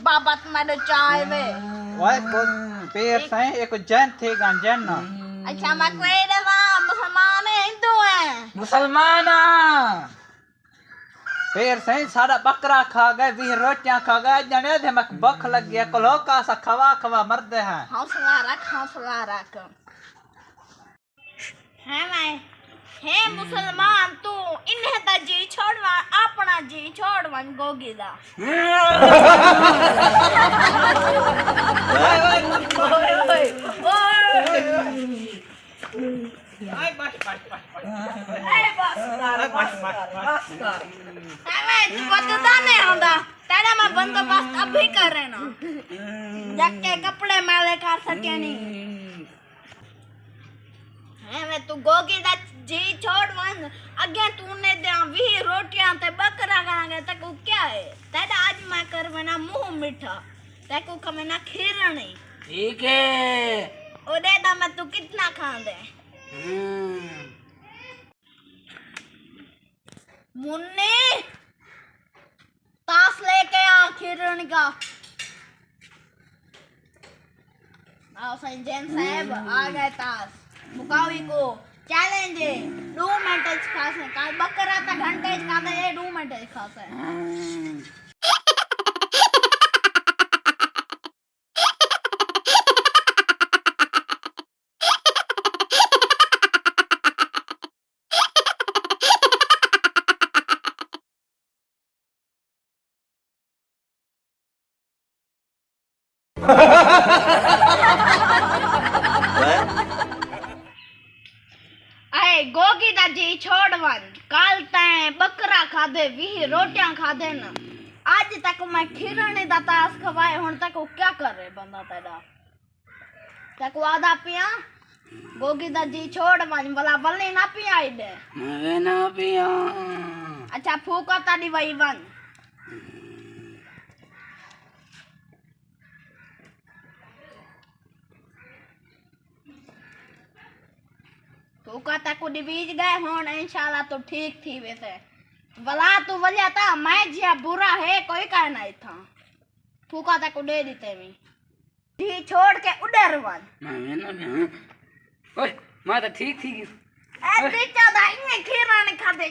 बाबा तुम्हारे चाय में वाह को पैर से एक जैन थे गंजन अच्छा मैं कोई देवा मुसलमान है हिंदू है मुसलमान पैर से सारा बकरा खा गए भी रोटियां खा गए जने थे मक बख लग गया कलो का सा खवा खवा मरदे हैं हौसला रख है मैं है मुसलमान तू इन्हें ता जी छोड़वा अपना जी छोड़वन गोगी दा तेरा मैं बंदोबस्त अभी कर रहे ना जाके कपड़े मैले कर सके नहीं मैं तू गोगी दा जी छोड़ वन अगे तूने दे 20 रोटियां ते बकरा खाएंगे तक क्या है तेरा आज मैं कर बना मुंह मीठा तक खमे ना खीरणी ठीक है ओ दे दा मैं तू कितना खा दे मुन्नी ताश लेके आ खीरणी का आओ संजय साहब आ गए ताश मुकावी को चैलेंज है 2 मिनट खास है काल बकरा ता घंटे का दे 2 मिनट खास है गोगी दा जी छोड़वन काल तैं बकरा खादे 20 रोटियां खादे न आज तक मैं खीरणी दा तास खवाए हुन तक क्या करे बंदा तेरा तक आधा पिया गोगी दा जी छोड़वन भला वली ना पिया दे मैं ना पिया अच्छा फूका ताडी वई वन फूका तक बीज गए होन इंशाल्लाह तो ठीक थी वैसे भला तू वलिया था मैं जिया बुरा है कोई का नहीं था फूका तक दे देते मी जी छोड़ के उड़र वन मैं ना ओए मैं तो ठीक थी ए टीचर दाई में खीरा नहीं खा दे